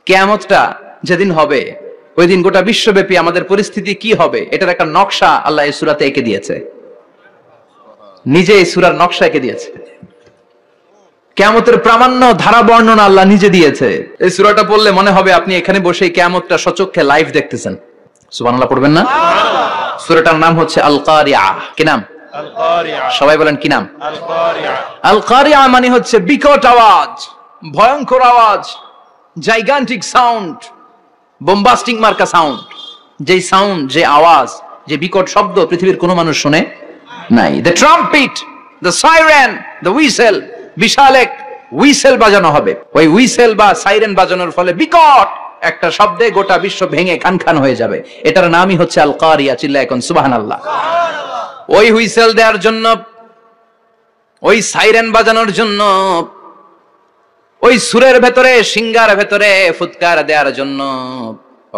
কিয়ামতটা যেদিন হবে ওই দিন গোটা বিশ্বব্যাপী আমাদের পরিস্থিতি কি হবে এটার একটা নকশা আল্লাহ এই সূরাতে এঁকে দিয়েছে, নিজে এই সূরার নকশা এঁকে দিয়েছে। কিয়ামতের প্রামাণ্য ধারা বর্ণনা আল্লাহ নিজে দিয়েছে। এই সূরাটা পড়লে মনে হবে আপনি এখানে বসে কিয়ামতটা সচক্ষে লাইভ দেখতেছেন। সুবহানাল্লাহ পড়বেন না? সূরাটার নাম হচ্ছে আল কারিয়া। কি নাম? আল কারিয়া। সবাই বলেন কি নাম? আল কারিয়া। আল কারিয়া মানে হচ্ছে বিকট আওয়াজ, ভয়ঙ্কর আওয়াজ, জাইগান্টিক সাউন্ড, বোম্বাস্টিক মার্কা সাউন্ড। যে সাউন্ড, যে আওয়াজ, যে বিকট শব্দ পৃথিবীর কোনো মানুষ শুনে নাই। The trumpet, the siren, the whistle, বিশাল এক হুইসেল বাজানো হবে। ওই হুইসেল বা সাইরেন বাজানোর ফলে বিকট একটা শব্দে গোটা বিশ্ব ভেঙে খান খান হয়ে যাবে। এটার নামই হচ্ছে আল কারিয়া। চিল্লায় এখন সুবহানাল্লাহ। ওই হুইসেল দেওয়ার জন্য, ওই সাইরেন বাজানোর জন্য, ওই সুরের ভেতরে, সিঙ্গার ভেতরে ফুৎকার দেওয়ার জন্য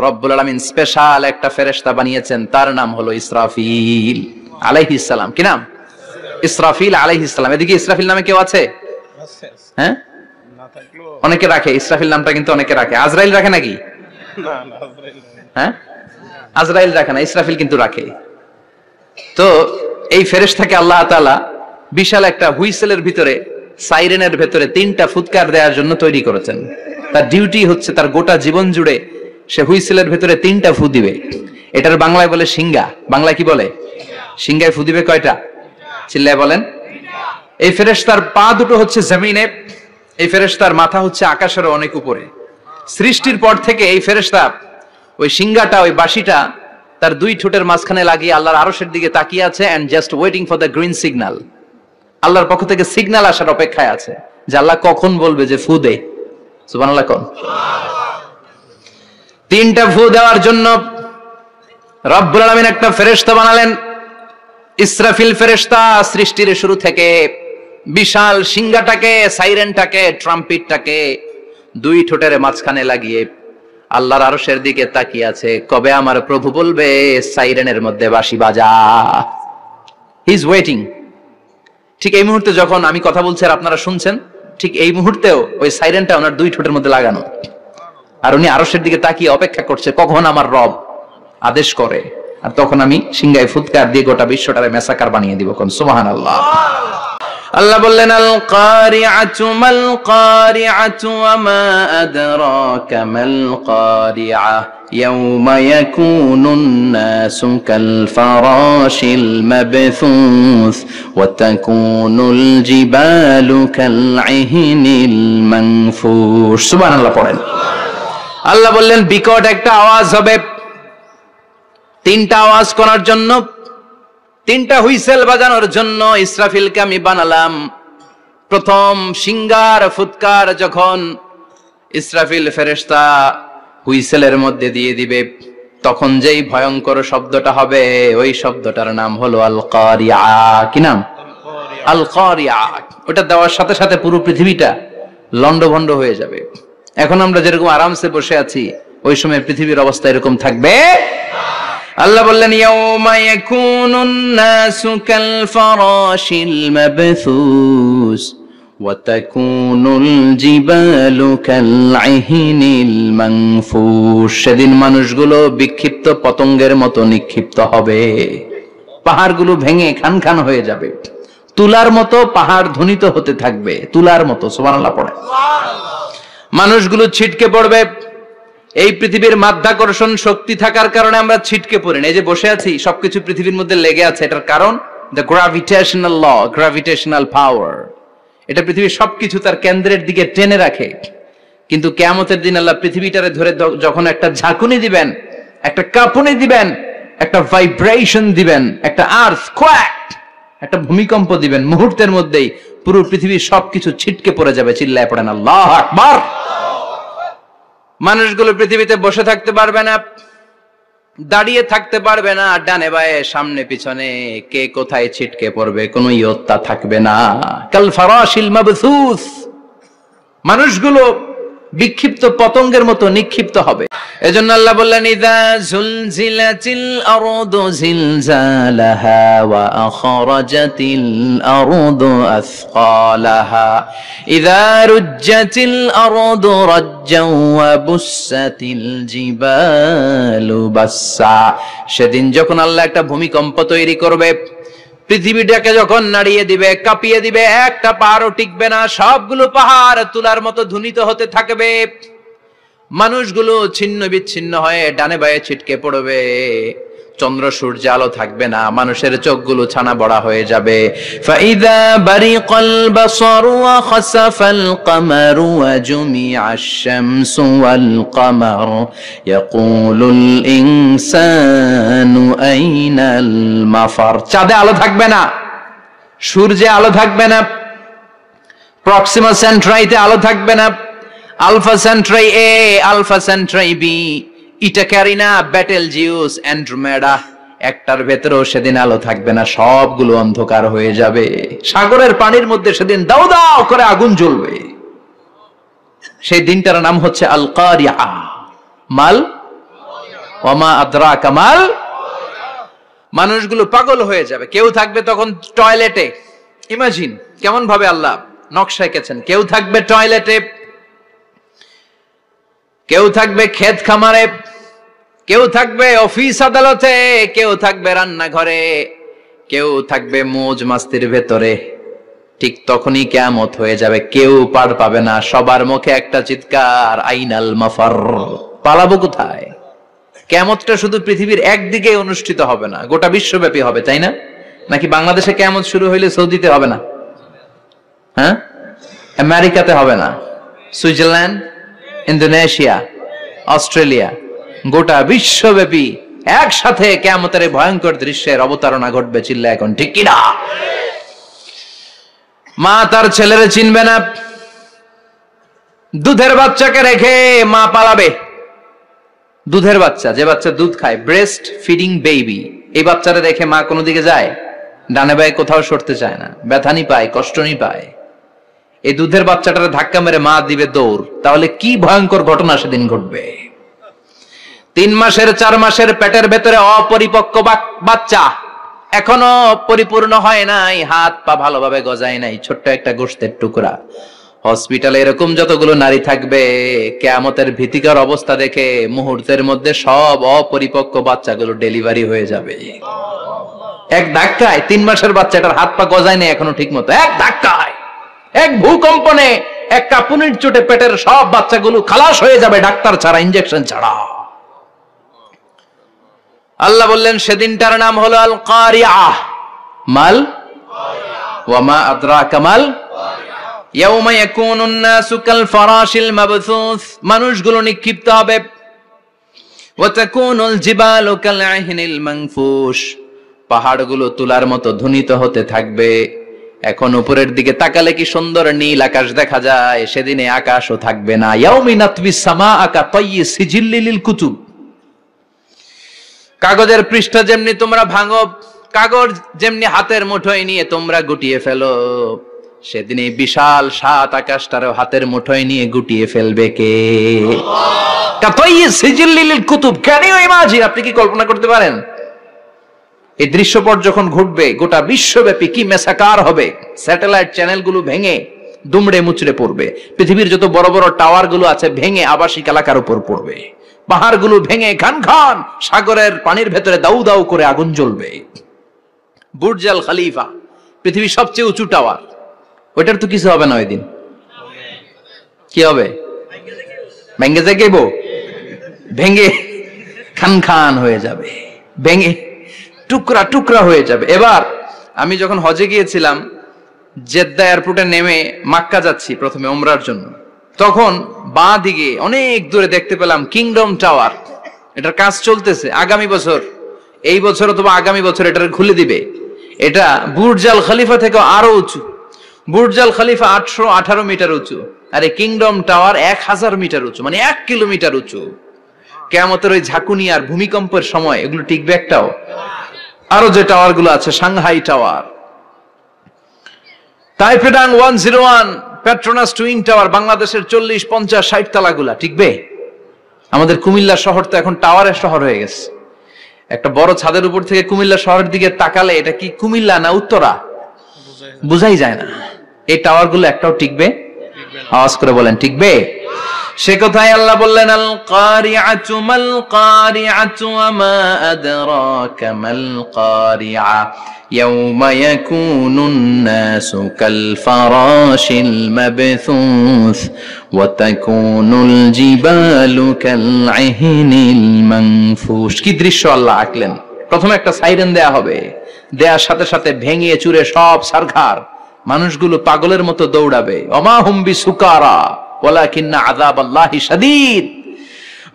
রব্বুল আলামিন স্পেশাল একটা ফেরেশতা বানিয়েছেন। তার নাম হলো ইসরাফিল আলাইহিস সালাম। কি নাম? ইসরাফিল আলাইহিস সালাম। এদিকে ইসরাফিল নামে কেউ আছে? হ্যাঁ, অনেকে রাখে ইসরাফিল নামটা, কিন্তু অনেকে রাখে। আজরাইল রাখে নাকি? হ্যাঁ, আজরাইল রাখে না, ইসরাফিল কিন্তু রাখে। তো এই ফেরেশতাকে আল্লাহ তাআলা বিশাল একটা হুইসেলের ভিতরে, সাইরেনের ভেতরে 3টা ফুৎকার দেওয়ার জন্য তৈরি করেছেন। তার ডিউটি হচ্ছে তার গোটা জীবন জুড়ে সে হুইসেলের ভেতরে 3টা ফু দিবে। এটার বাংলায় বলে সিঙ্গা। বাংলায় কি বলে? সিঙ্গায় ফু দিবে কয়টা? চিল্লায় বলেন। এই ফেরেশতার পা দুটো হচ্ছে জমিনে, এই ফেরেশতার মাথা হচ্ছে আকাশের অনেক উপরে। সৃষ্টির পর থেকে এই ফেরেশতা ওই সিঙ্গাটা, ওই বাঁশিটা তার 2 ঠোঁটের মাঝখানে লাগিয়ে আল্লাহর আরশের দিকে তাকিয়ে আছে, and just waiting for the green signal. আল্লাহর পক্ষ থেকে সিগন্যাল আসার অপেক্ষায় আছে যে আল্লাহ কখন বলবে যে ফু দে। সুবহানাল্লাহ কোন? 3টা ফু দেওয়ার জন্য রব্বুল আলামিন একটা ফেরেশতা বানালেন, ইসরাফিল ফেরেশতা। সৃষ্টির শুরু থেকে বিশাল সিঙ্গাটাকে, সাইরেনটাকে, ট্রাম্পিটটাকে 2 ঠোঁটের মাঝখানে লাগিয়ে আল্লাহর আরশের দিকে তাকিয়ে আছে, কবে আমার প্রভু বলবে সাইরেনের মধ্যে বাঁশি বাজা। He is waiting. ঠিক এই মুহূর্তে যখন আমি কথা বলছি আর আপনারা শুনছেন, ঠিক এই মুহূর্তেও ওই সাইরেনটা ওনার 2 ঠোঁটের মধ্যে লাগানো, আর উনি আরশের দিকে তাকিয়ে অপেক্ষা করছে কখন আমার রব আদেশ করে, আর তখন আমি সিঙ্গায় ফুৎকার দিয়ে গোটা বিশ্বটারে মেসাকার বানিয়ে দিব। কোন সুবহানাল্লাহ। আল্লাহ বললেন আল কারিআতু মাল কারিআতু ওয়া মা আদরাকা মাল কারিআ ইয়াওমা ইয়াকুনুন নাসু কাল ফারাশিল মাবথুস ওয়া তাকুনুল জিবালু কাল ইহনিল মানফুশ। সুবহানাল্লাহ পড়েন। আল্লাহ বললেন বিকট একটা আওয়াজ হবে। 3টা আওয়াজ করার জন্য, 3টা হুইসেল বাজানোর জন্য ইসরাফিলকে আমি বানালাম। প্রথম সিঙ্গার ফুৎকার যখন ইসরাফিল ফেরেশতা হুইসেলের মধ্যে দিয়ে দিবে, তখন যেই ভয়ঙ্কর শব্দটা হবে, ওই শব্দটার নাম হলো আল কারিয়া। কি নাম? আল কারিয়া। ওটা দেওয়ার সাথে সাথে পুরো পৃথিবীটা লন্ডভন্ড হয়ে যাবে। এখন আমরা যেরকম আরামসে বসে আছি, ওই সময় পৃথিবীর অবস্থা এরকম থাকবে। আল্লাহ বললেন ইয়াউমা ইয়াকুনুন নাসু কাল ফারাশিল মাবথুস ওয়া তাকুনুল জিবালু কাল ইহনিল মানফুশ। সেদিন মানুষগুলো বিক্ষিপ্ত পতঙ্গের মতো নিক্ষিপ্ত হবে, পাহাড়গুলো ভেঙে খান খান হয়ে যাবে, তুলার মতো পাহাড় ধ্বনিত হতে থাকবে, তুলার মতো। সুবহানাল্লাহ পড়ে। মানুষগুলো ছিটকে পড়বে। এই পৃথিবীর মাধ্যাকর্ষণ শক্তি থাকার কারণে আমরা ছিটকে পড়ি না। এই যে বসে আছি, সবকিছু পৃথিবীর মধ্যে লেগে আছে, এটার কারণ দ্য গ্র্যাভিটেশনাল ল, গ্র্যাভিটেশনাল পাওয়ার। এটা পৃথিবীর সবকিছু তার কেন্দ্রের দিকে টেনে রাখে। কিন্তু কিয়ামতের দিন আল্লাহ পৃথিবীটারে ধরে যখন একটা ঝাঁকুনি দিবেন, একটা কাঁপুনি দিবেন, একটা ভাইব্রেশন দিবেন, একটা আর্থকোয়েক, একটা ভূমিকম্প দিবেন, মুহূর্তের মধ্যেই পুরো পৃথিবীর সবকিছু ছিটকে পড়ে যাবে। চিল্লায় পড়েন আল্লাহু আকবার। মানুষগুলো পৃথিবীতে বসে থাকতে পারবে না, দাঁড়িয়ে থাকতে পারবে না, ডানে বায়ে সামনে পিছনে কে কোথায় ছিটকে পড়বে কোনো ইয়ত্তা থাকবে না। কাল ফারাশিল মাবথুস। মানুষগুলো বিক্ষিপ্ত পতঙ্গের মতো নিক্ষিপ্ত হবে। এজন্য আল্লাহ বললেন ইযা জুলজিলাতিল আরদু জিলজালাহা ওয়া আখরাজাতিল আরদু আসকালাহা ইযা রুজ্জাতিল আরদু রাজ্জাও ওয়া বুসাতিল জিবালু বাসসা। সেদিন যখন আল্লাহ একটা ভূমিকম্প তৈরি করবে, পৃথিবীটাকে যখন নাড়িয়ে দিবে, কাঁপিয়ে দিবে, একটা পাহাড়ও টিকবে না, সবগুলো পাহাড় তুলার মতো ধ্বনিত হতে থাকবে, মানুষগুলো ছিন্ন বিচ্ছিন্ন হয়ে ডানে বায়ে ছিটকে পড়বে, চন্দ্র সূর্য আলো থাকবে না, মানুষের চোখগুলো ছানা বড়া হয়ে যাবে। ফাইদা বারিকাল বাসারু ওয়া খাসাফাল কামারু ওয়া জুমিআশ শামসু ওয়াল কামার ইয়াকুলুল ইনসানু আইনাল মাফার। চাঁদে আলো থাকবে না, সূর্যে আলো থাকবে না, প্রক্সিমা সেন্ট্রাইতে আলো থাকবে না, alpha centauri A, alpha centauri B, eta carinae, Betelgeuse, Andromeda, একটার ভেতরেও সেদিন আলো থাকবে না, সবগুলো অন্ধকার হয়ে যাবে। সাগরের পানির মধ্যে সেদিন দাউ দাউ করে আগুন জ্বলবে। সেই দিনটার নাম হচ্ছে আল কারিয়া। মাল ওয়া মা আদরাকা মাল। মানুষগুলো পাগল হয়ে যাবে। কেউ থাকবে তখন টয়লেটে, ইমাজিন কেমন ভাবে আল্লাহ নকশা এঁকেছেন। কেউ থাকবে টয়লেটে, কেউ থাকবে ক্ষেত খামারে, কেউ থাকবে অফিস আদালতে, কেউ থাকবে রান্নাঘরে, কেউ থাকবে মৌজ মাস্তির ভেতরে। ঠিক তখনই কিয়ামত হয়ে যাবে, কেউ পার পাবে না, সবার মুখে একটা চিৎকার, আইনাল মাফার। পালাবো কোথায়? কিয়ামতটা শুধু পৃথিবীর একদিকে অনুষ্ঠিত হবে না, গোটা বিশ্বব্যাপী হবে, তাই না? নাকি বাংলাদেশে কিয়ামত শুরু হইলে সৌদিতে হবে না? হ্যাঁ, আমেরিকাতে হবে না, সুইজারল্যান্ড, ইন্দোনেশিয়া, অস্ট্রেলিয়া, গোটা বিশ্বব্যাপী একসাথে কিয়ামতের ভয়ঙ্কর দৃশ্যের অবতারণা ঘটবে। চিল্লা এখন ঠিক কিনা? মা তার ছেলেরে চিনবে না, দুধের বাচ্চাকে রেখে মা পালাবে। দুধের বাচ্চা, যে বাচ্চা দুধ খায়, ব্রেস্ট ফিডিং বেবি, এই বাচ্চারা রেখে মা কোনো দিকে যায়? ডানে বায়ে কোথাও সরতে চায় না, ব্যথানি পায়, কষ্টনি পায়। এই দুধের বাচ্চাটারে ধাক্কা মেরে মা দিবে দৌড়। তাহলে কি ভয়ঙ্কর ঘটনা সেদিন ঘটবে। 3 মাসের 4 মাসের পেটের ভেতরে অপরিপক্ক বাচ্চা, এখনো পরিপূর্ণ হয় নাই, হাত পা ভালোভাবে গজায় নাই, ছোট্ট একটা গোশতের টুকরা। হসপিটালে এরকম যতগুলো নারী থাকবে, কিয়ামতের ভীতিকর অবস্থা দেখে মুহূর্তের মধ্যে সব অপরিপক্ক বাচ্চাগুলো ডেলিভারি হয়ে যাবে। এক ধাক্কায় 3 মাসের বাচ্চাটার হাত পা গজায় নাই এখনো ঠিক মতো, এক ধাক্কায়, এক ভূকম্পনে, এক কাঁপুনির চোটে পেটের সব বাচ্চাগুলো খালাস হয়ে যাবে, ডাক্তার ছাড়া, ইনজেকশন ছাড়া। আল্লাহ বললেন সেদিনটার নাম হলো আল কারিয়া। মাল ওয়া মা আদরাকা মাল। ইয়াউমা ইয়াকুনুন নাসু কাল ফারাশিল মাবথুস, মানুষগুলো নিক্ষিপ্ত হবে। ওয়া তাকুনুল জিবালু কাল আহিনিল মানফুশ, পাহাড়গুলো তুলার মতো ধ্বনিত হতে থাকবে। এখন উপরের দিকে তাকালে কি সুন্দর নীল আকাশ দেখা যায়, সেদিনে আকাশও থাকবে না। ইয়াউমিন নাতবিস সামাআ কাতায়্যি সিজিল্লিল লিল কুতুব, কাগজের পৃষ্ঠা যেমনি তোমরা ভাঙো, কাগজ যেমনি হাতের মুঠোয় নিয়ে তোমরা গুটিয়ে ফেলো, সেদিন এই বিশাল 7 আকাশটারও হাতের মুঠোয় নিয়ে গুটিয়ে ফেলবে কে? কাতায়্যি সিজিল্লিল লিল কুতুব। Can you imagine? আপনি কি কল্পনা করতে পারেন এই দৃশ্যপট যখন ঘটবে গোটা বিশ্বব্যাপী কি মেসাকার হবে? স্যাটেলাইট চ্যানেলগুলো ভেঙে দুমড়ে মুচড়ে পড়বে, পৃথিবীর যত বড় বড় টাওয়ার গুলো আছে ভেঙে আবাসিক এলাকার উপর পড়বে, পাহাড়গুলো ভেঙে খান খান সাগরের পানির ভেতরে দাউ দাউ করে আগুন জ্বলবে। বুর্জ আল খলিফা, পৃথিবীর সবচেয়ে উঁচু টাওয়ার, ওইটার তো কিছু হবে না ওই দিন। কি হবে? ভেঙে যাইব, ভেঙে খান খান হয়ে যাবে, ভেঙে টুকরা টুকরা হয়ে যাবে। এবার আমি যখন হজে গিয়েছিলাম, জেদ্দা এয়ারপোর্টে নেমে মক্কা যাচ্ছি প্রথমে উমরার জন্য, তখন বাঁ দিকে অনেক দূরে দেখতে পেলাম কিংডম টাওয়ার। এটার কাজ চলতেছে, আগামী বছর, এই বছর অথবা আগামী বছর এটার খুলে দিবে। এটা বুর্জ আল খলিফা থেকে আরো উঁচু। বুর্জ আল খলিফা 818 মিটার উঁচু, আর এই কিংডম টাওয়ার 1000 মিটার উঁচু, মানে 1 কিলোমিটার উঁচু। কিয়ামতের ওই ঝাঁকুনি আর ভূমিকম্পের সময় এগুলো টিকবে একটাও? আরো যে টাওয়ার গুলো আছে, Shanghai tower, Taipei 101, Petronas twin tower বাংলাদেশের 40, 50, 60 তলাগুলা টিকবে? আমাদের কুমিল্লা শহর তো এখন টাওয়ারের শহর হয়ে গেছে। একটা বড় ছাদের উপর থেকে কুমিল্লা শহরের দিকে তাকালে এটা কি কুমিল্লা না উত্তরা বুঝাই যায় না। এই টাওয়ার গুলো একটাও টিকবে? আওয়াজ করে বলেন টিকবে? সে কথাই আল্লাহ বললেন, আল কারিআতু মাল কারিআতু ওয়া মা আদরাকা মাল কারিআ ইয়াওমা ইয়াকুনুন নাসু কাল ফারাশিল মাবথুস ওয়া তাকুনুল জিবালু কাল ইহনিল মানফুশ। কি দৃশ্য আল্লাহ আঁকলেন। প্রথমে একটা সাইরেন দেয়া হবে, দেয়ার সাথে সাথে ভেঙে চুরে সব সারখার, মানুষগুলো পাগলের মতো দৌড়াবে। ওমা হুম বিসুকারা ওয়ালাকিন্না আযাবাল্লাহি শাদীদ।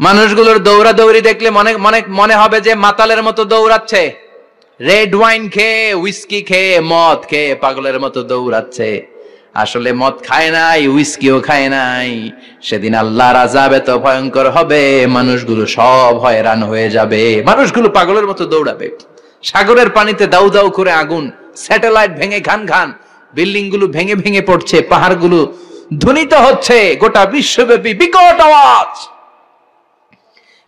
মানুষগুলোর দৌড়াদৌড়ি দেখলে মনে হবে যে মাতালের মতো দৌড়াচ্ছে, রেড ওয়াইন খেয়ে, হুইস্কি খেয়ে, মদ খেয়ে পাগলের মতো দৌড়াচ্ছে। আসলে মদ খায় নাই, হুইস্কিও খায় নাই। সেদিন আল্লাহর আযাব এত ভয়ঙ্কর হবে, মানুষগুলো সব হয়রান হয়ে যাবে, মানুষগুলো পাগলের মতো দৌড়াবে। সাগরের পানিতে দাউ দাউ করে আগুন, স্যাটেলাইট ভেঙে খান খান, বিল্ডিং গুলো ভেঙে ভেঙে পড়ছে, পাহাড়গুলো ধ্বনিত হচ্ছে, গোটা বিশ্বব্যাপী বিকট আওয়াজ।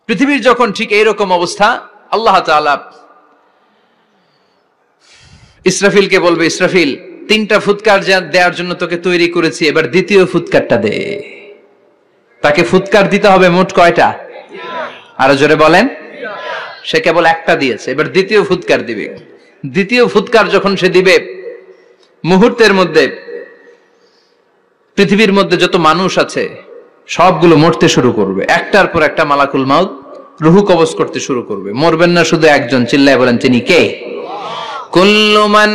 পৃথিবীর যখন ঠিক এইরকম অবস্থা, আল্লাহ তাআলা ইসরাফিলকে বলবে, ইসরাফিল 3টা ফুৎকার দেওয়ার জন্য তোকে তৈরি করেছি, এবার দ্বিতীয় ফুৎকারটা দে। তাকে ফুৎকার দিতে হবে মোট কয়টা? আরো জোরে বলেন। সে কেবল একটা দিয়েছে, এবার দ্বিতীয় ফুৎকার দিবে। দ্বিতীয় ফুৎকার যখন সে দিবে, মুহূর্তের মধ্যে পৃথিবীর মধ্যে যত মানুষ আছে সবগুলো মরতে শুরু করবে। একটার পর একটা মালাকুল মাউত রুহু কবজ করতে শুরু করবে। মরবেন না শুধু একজন, চিল্লায় বলেন তিনি কে? কুল্লু মান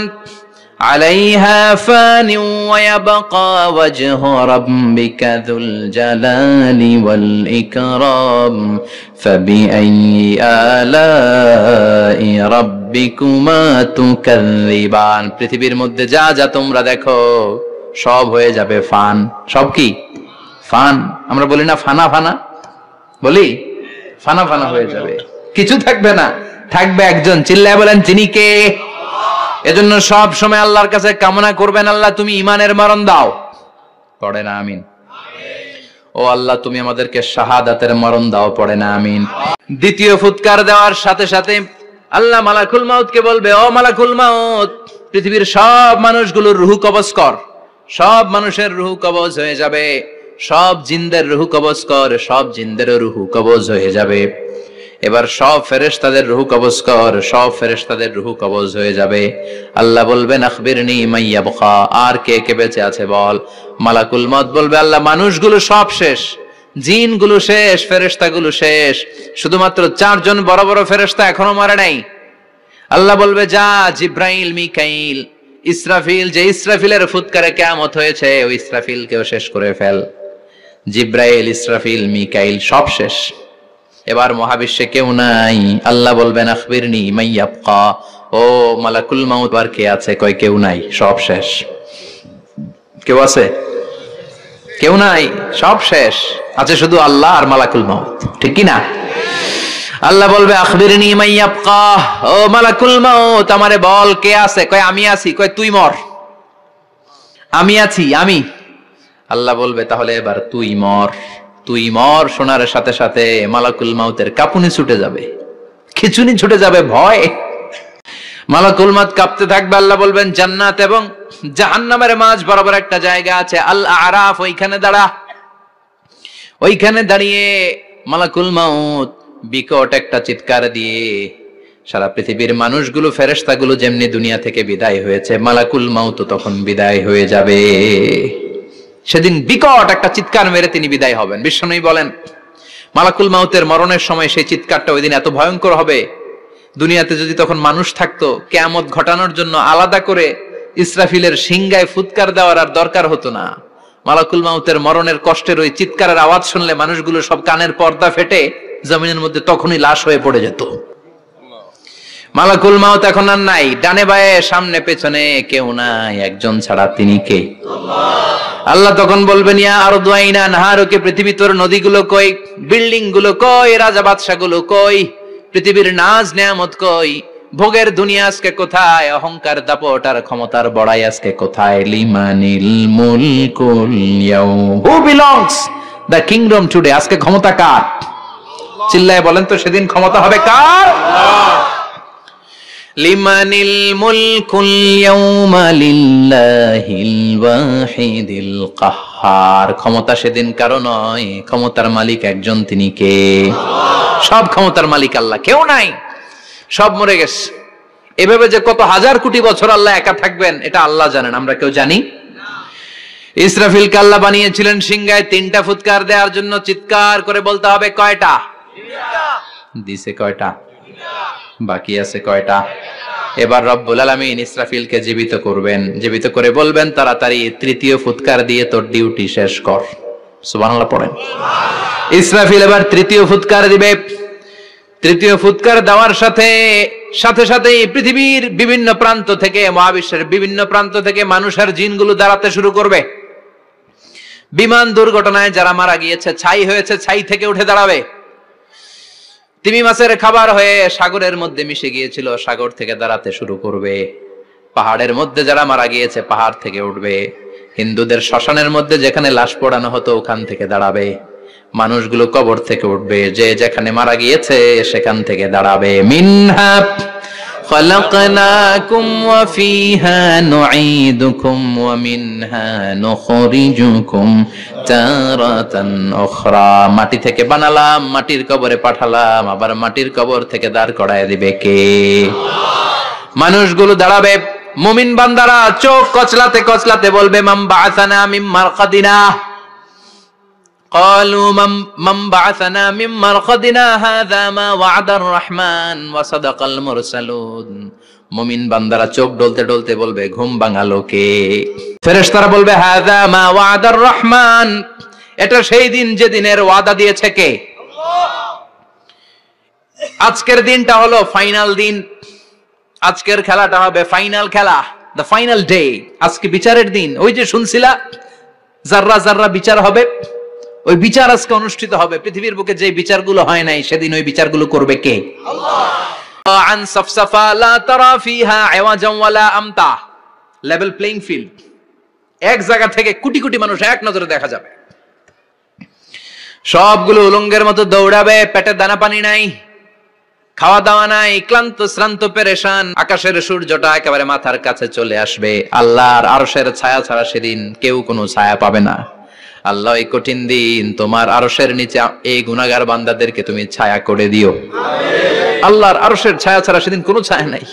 আলাইহা ফানি ওয়া ইয়াবকা ওয়াজহু রাব্বিকা যুল জালালি ওয়াল ইকরাম ফাবিআইয়ি আলাই রাব্বিকুমা তুকাযযিবান। পৃথিবীর মধ্যে যা যা তোমরা দেখো সব হয়ে যাবে ফান। সব কি? ফান। আমরা বলি না ফানা ফানা, বলি ফানা ফানা হয়ে যাবে, কিছু থাকবে না, থাকবে একজন, চিল্লায় বলেন তিনি কে? এজন্য সব সময় আল্লাহর কাছে কামনা করবেন, আল্লাহ তুমি ঈমানের মরণ দাও। পড়ে না আমিন? ও আল্লাহ তুমি আমাদেরকে শাহাদাতের মরণ দাও। পড়ে না আমিন? দ্বিতীয় ফুৎকার দেওয়ার সাথে সাথে আল্লাহ মালাকুল মাউতকে বলবে, ও মালাকুল মাউত, পৃথিবীর সব মানুষগুলোর রুহু কবজ কর। সব মানুষের রুহু কবজ হয়ে যাবে, সব জিনদের রুহু কবজ কর, সব জিনদেরও রুহু কবজ হয়ে যাবে। এবার সব ফেরেশতাদের রুহু কবজ কর, সব ফেরেশতাদের রুহু কবজ হয়ে যাবে। আল্লাহ বলবেন আখবিরনি মান ইয়াবকা, আর কে কে বেঁচে আছে বল। মালাকুল মউত বলবে, আল্লাহ মানুষগুলো সব শেষ, জিনগুলো শেষ, ফেরেশতাগুলো শেষ, শুধুমাত্র 4 জন বড় বড় ফেরেশতা এখনো মরে নাই। আল্লাহ বলবে, যা জিব্রাইল, মিকাইল, ইসরাফিল, যে ইসরাফিলের ফুৎকারে কিয়ামত হয়েছে ওই ইসরাফিলকেও শেষ করে ফেল। জিব্রাইল, ইসরাফিল, মিকাইল সব শেষ। এবার মহাবিশ্বে কেউ নাই। আল্লাহ বলবেন আখবিরনি মান ইয়াবকা, ও মালাকুল মাউত আর কে আছে? কয় কেউ নাই, সব শেষ। কেউ আছে? কেউ নাই, সব শেষ। আছে শুধু আল্লাহ আর মালাকুল মাউত, ঠিক কি না? আল্লাহ বলবে আখবিরনি মান ইয়াবকা, ও মালাকুল মাউত আমারে বল কে আছে? কয় আমি আছি। কয় তুই মর। আমি আছি, আমি। আল্লাহ বলবে তাহলে এবার তুই মর। তুই মর শোনার সাথে সাথে মালাকুল মাউতের কাঁপুনি ছুটে যাবে, খিচুনি ছুটে যাবে, ভয়। মালাকুল মাউত কাঁপতে থাকবে। আল্লাহ বলবেন জান্নাত এবং জাহান্নামের মাঝ বরাবর একটা জায়গা আছে, আল আরাফ, ওইখানে দাঁড়া। ওইখানে দাঁড়িয়ে মালাকুল মাউত বিকট একটা চিৎকার দিয়ে সারা পৃথিবীর মানুষগুলো, ফেরেশতাগুলো যেমনি দুনিয়া থেকে বিদায় হয়েছে, মালাকুল মাউত তখন বিদায় হয়ে যাবে। সেদিন বিকট একটা চিৎকার মেরে তিনি বিদায় হবেন। বিশ্বনবী বলেন মালাকুল মাউতের মরণের সময় সেই চিৎকারটা ওই দিন এত ভয়ঙ্কর হবে, দুনিয়াতে যদি তখন মানুষ থাকতো কিয়ামত ঘটানোর জন্য আলাদা করে ইসরাফিলের সিংগায় ফুৎকার দেওয়ার আর দরকার হতো না। মালাকুল মাউতের মরণের কষ্টের ওই চিৎকারের আওয়াজ শুনলে মানুষগুলো সব কানের পর্দা ফেটে জমিনের মধ্যে তখনই লাশ হয়ে পড়ে যেত। মালাকুল মাউত এখন আর নাই, ডানে বায়ে সামনে পেছনে কেউ নাই, একজন ছাড়া, তিনি কে? আল্লাহ তখন বলবেন ইয়া আরদু আইনা নাহারুকে, পৃথিবী তোর নদীগুলো কই, বিল্ডিং গুলো কই, রাজা বাদশা গুলো কই, পৃথিবীর নাজ নেয়ামত কই, ভোগের দুনিয়া আজকে কোথায়, অহংকার দাপট আর ক্ষমতার বড়াই আজকে কোথায়? লিমানিল মুলকুল ইয়াউম, who belongs the kingdom today? আজকে ক্ষমতা কার? চিল্লায় বলেন তো, সেদিন ক্ষমতা হবে কার? লিমানিল মুলকুল ইয়াউমা লিল্লাহিল ওয়াহিদিল কাহ্হার। ক্ষমতা সেদিন কারো নয়, ক্ষমতার মালিক একজন, তিনি কে? সব ক্ষমতার মালিক আল্লাহ, কেউ নাই, সব মরে গেছে। এভাবে যে কত হাজার কোটি বছর আল্লাহ একা থাকবেন এটা আল্লাহ জানেন, আমরা কেউ জানি না। ইসরাফিলকে আল্লাহ বানিয়েছিলেন সিংহায় 3টা ফুৎকার দেওয়ার জন্য। চিৎকার করে বলতে হবে কয়টা? দিছে কয়টা? বাকি আছে কয়টা? এবার রব্বুল আলামিন ইসরাফিলকে জীবিত করবেন, জীবিত করে বলবেন তাড়াতাড়ি 3য় ফুৎকার দিয়ে তোর ডিউটি শেষ কর। সুবহানাল্লাহ পড়েন। ইসরাফিল এবার 3য় ফুৎকার দিবে। 3য় ফুৎকার দেওয়ার সাথে সাথে পৃথিবীর বিভিন্ন প্রান্ত থেকে, মহাবিশ্বের বিভিন্ন প্রান্ত থেকে মানুষ আর জিনগুলো দাঁড়াতে শুরু করবে। বিমান দুর্ঘটনায় যারা মারা গিয়েছে, ছাই হয়েছে, ছাই থেকে উঠে দাঁড়াবে। তিমি মাছের খাবার হয়ে সাগরের মধ্যে মিশে গিয়েছিল, সাগর থেকে দাঁড়াতে শুরু করবে। পাহাড়ের মধ্যে যারা মারা গিয়েছে, পাহাড় থেকে উঠবে। হিন্দুদের শ্মশানের মধ্যে যেখানে লাশ পোড়ানো হতো, ওখান থেকে দাঁড়াবে। মানুষগুলো কবর থেকে উঠবে, যে যেখানে মারা গিয়েছে সেখান থেকে দাঁড়াবে। মিনহা খালাকনাকুম ওয়া ফিহা নুঈদুকুম ওয়া মিনহা নুখরিজুকুম তারাতান উখরা। মাটি থেকে বানালাম, মাটির কবরে পাঠালাম, আবার মাটির কবর থেকে দাঁড় করায় দিবে কে? মানুষগুলো দাঁড়াবে। মুমিন বান্দারা চোখ কচলাতে কচলাতে বলবে, মান বাআসানা মিন মারকাদিনা। قالوا من بعثنا من مرقدنا هذا ما وعد الرحمن وصدق المرسلون। মুমিন বান্দারা চোখ ডলতে ডলতে বলবে, ঘুম ভাঙালো কে? ফেরেশতারা বলবে, হাযা মা ওয়াদার রহমান, এটা সেই দিন যে দিনের ওয়াদা দিয়েছে কে? আল্লাহ। আজকের দিনটা হলো ফাইনাল দিন, আজকের খেলাটা হবে ফাইনাল খেলা, দ্য ফাইনাল ডে। আজকে বিচারের দিন। ওই যে শুনছিলা জাররা জাররা বিচার হবে, ওই বিচার আজকে অনুষ্ঠিত হবে। পৃথিবীর বুকে যে বিচারগুলো হয় নাই, সেদিন ওই বিচারগুলো করবে কে? আল্লাহ। আন সাফসাফা লা তারা ফিহা আওয়াজান ওয়ালা আমতা, লেভেল প্লেইং ফিল্ড। এক জায়গা থেকে কোটি কোটি মানুষ এক নজরে দেখা যাবে। সবগুলো উলঙ্গের মতো দৌড়াবে, পেটে দানা পানি নাই, খাওয়া দাওয়া নাই, ক্লান্ত শ্রান্ত পেরেশান। আকাশের সূর্যটা একেবারে মাথার কাছে চলে আসবে। আল্লাহর আরশের ছায়া ছাড়া সেদিন কেউ কোনো ছায়া পাবে না। আল্লাহ এই কঠিন দিন তোমার আরশের নিচে এই গুনাহগার বান্দাদেরকে তুমি ছায়া করে দিও। আমিন। আল্লাহর আরশের ছায়া ছাড়া সেদিন কোনো ছায়া নাই।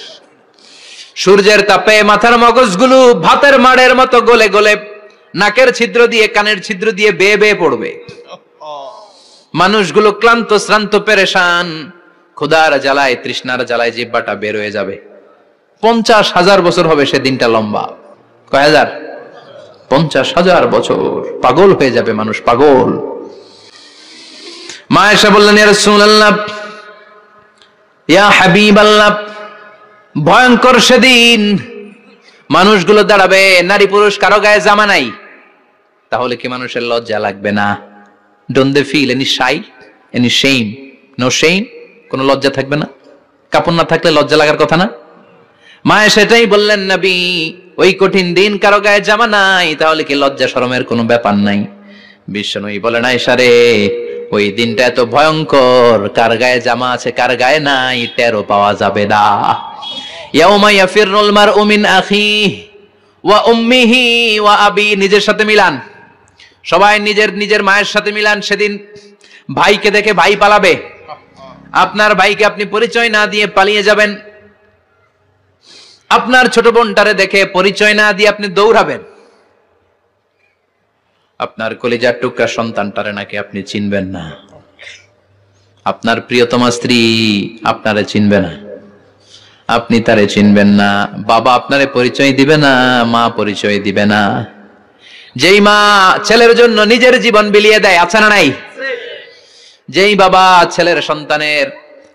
সূর্যের তাপে মাথার মগজগুলো ভাতের মাড়ের মতো গলে গলে নাকের ছিদ্র দিয়ে, কানের ছিদ্র দিয়ে বেয়ে বেয়ে পড়বে। মানুষগুলো ক্লান্ত শ্রান্ত পেরেশান, ক্ষুধার জ্বালায় তৃষ্ণার জ্বালায় জিহ্বাটা বের হয়ে যাবে। 50,000 বছর হবে সেদিনটা লম্বা। কয় হাজার? 50,000 বছর। পাগল হয়ে যাবে মানুষ, পাগল। মা আয়েশা বললেন, ইয়া রাসূলুল্লাহ, ইয়া হাবিবাল্লাহ, ভয়ঙ্কর সেদিন। মানুষগুলো দাঁড়াবে, নারী পুরুষ কারো গায়ে জামা নাই। তাহলে কি মানুষের লজ্জা লাগবে না? Don't they feel any shy, any shame? No shame, কোনো লজ্জা থাকবে না? কাপড় না থাকলে লজ্জা লাগার কথা না? মায়ে সেটাই বললেন, নবী, ওই কঠিন দিন কারো গায়ে জামা নাই, তাহলে কি লজ্জা শরমের কোনো ব্যাপার নাই? বিশ্বনবী বলেন, আয়েশা রে, ওই দিনটা এত ভয়ঙ্কর, কার গায়ে জামা আছে কার গায়ে নাই টেরও পাওয়া যাবে না। ইয়াউমা ইয়াফিরুল মারউ মিন আখিহি ওয়া উম্মিহি ওয়া আবি, নিজের সাথে মিলান, সবাই নিজের নিজের মায়ের সাথে মিলান। সেদিন ভাইকে দেখে ভাই পালাবে। আপনার ভাইকে আপনি পরিচয় না দিয়ে পালিয়ে যাবেন। আপনার ছোট বোনটারে দেখে পরিচয় না দিয়ে আপনি দৌড়াবেন। আপনার কলিজার টুকরা সন্তানটারে নাকি আপনি চিনবেন না। আপনার প্রিয়তমা স্ত্রী আপনারে চিনবে না, আপনি তারে চিনবেন না। বাবা আপনারে পরিচয় দিবে না, মা পরিচয় দিবে না। যেই মা ছেলের জন্য নিজের জীবন বিলিয়ে দেয়, আছে না নাই? যেই বাবা ছেলের সন্তানের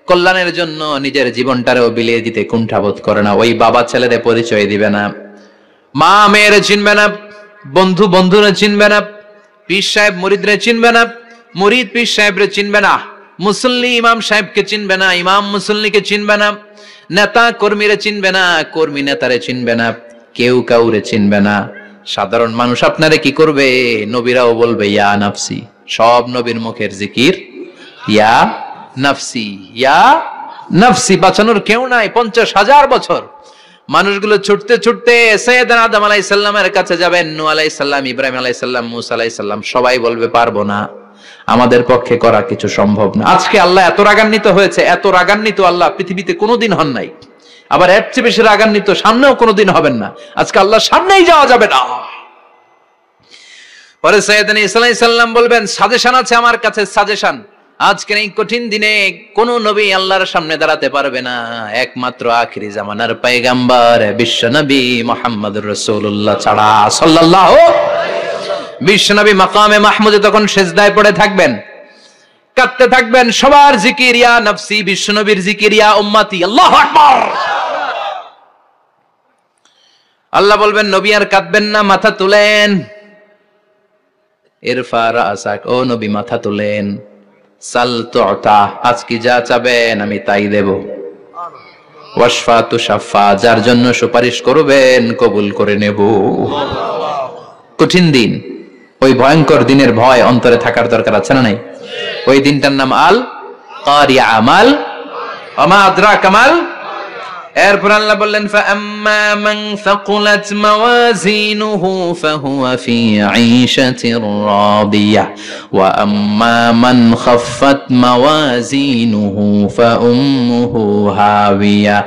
কল্যাণের জন্য নিজের জীবনটারেও বিলিয়ে দিতে কুণ্ঠাবোধ করে না, ওই বাবা ছেলেরে পরিচয় দিবে না। মা মেয়েরে চিনবে না, বন্ধু বন্ধুরে চিনবে না, পীর সাহেব মুরিদরে চিনবে না, মুরিদ পীর সাহেবরে চিনবে না, মুসল্লি ইমাম সাহেবকে চিনবে না, ইমাম মুসল্লিকে চিনবে না, নেতা কর্মীরে চিনবে না, কর্মী নেতারে চিনবে না, কেউ কাউরে চিনবে না। সাধারণ মানুষ আপনারে কি করবে? নবীরাও বলবে ইয়া নাফসি। সব নবীর মুখের জিকির ইয়া নাফসি, ইয়া নাফসি। বাঁচানোর কেউ নাই। 50,000 বছর মানুষগুলো ছুটতে ছুটতে সাইয়েদনা আদম আলাইহিস সালামের কাছে যাবেন। নূহ আলাইহিস সালাম, ইব্রাহিম আলাইহিস সালাম, মূসা আলাইহিস সালাম, সবাই বলবে পারবো না, আমাদের পক্ষে করা কিছু সম্ভব না। আজকে আল্লাহ এত রাগান্বিত হয়েছে, এত রাগান্বিত আল্লাহ পৃথিবীতে কোনোদিন হন নাই। আবার এর চেয়ে বেশি রাগান্বিত সামনেও কোনোদিন হবেন না। আজকে আল্লাহর সামনেই যাওয়া যাবে না। পরে সাইয়েদনা ঈসা আলাইহিস সালাম বলবেন, সাজেশন আছে আমার কাছে, সাজেশন। আজকের এই কঠিন দিনে কোন নবী আল্লাহর সামনে দাঁড়াতে পারবে না, একমাত্র আখিরি জামানার পয়গম্বর বিশ্ব নবী মুহাম্মদুর রাসূলুল্লাহ ছাড়া সাল্লাল্লাহু আলাইহি ওয়াসাল্লাম। বিশ্ব নবী মাকামে মাহমুদে তখন সিজদায় পড়ে থাকবেন, কাঁদতে থাকবেন। সবার জিকির ইয়া নফসি, বিশ্ব নবীর জিকির ইয়া উম্মতি। আল্লাহু আকবার। আল্লাহ বলবেন নবী আর কাঁদবেন না, মাথা তুলেন। ইরফা রাসাক, ও নবী মাথা তুলেন। সাল তুতা, আজকে যা চাবেন আমি তাই দেব। ওয়াশফা তুশাফা, যার জন্য সুপারিশ করবেন কবুল করে নেব। কঠিন দিন, ওই ভয়ঙ্কর দিনের ভয় অন্তরে থাকার দরকার আছে না নাই? ওই দিনটার নাম আল কারিয়া, আমাল ওমা আদরাকা মাল। এরপর আল্লাহ বললেন ফাআম্মা মান সাকুলাত মাওয়াজিনুহু ফাহুয়া ফি আইশাতির রাদিয়াহ ওয়া আম্মা মান খাফফাত মাওয়াজিনুহু ফাউম্মুহু হাওিয়া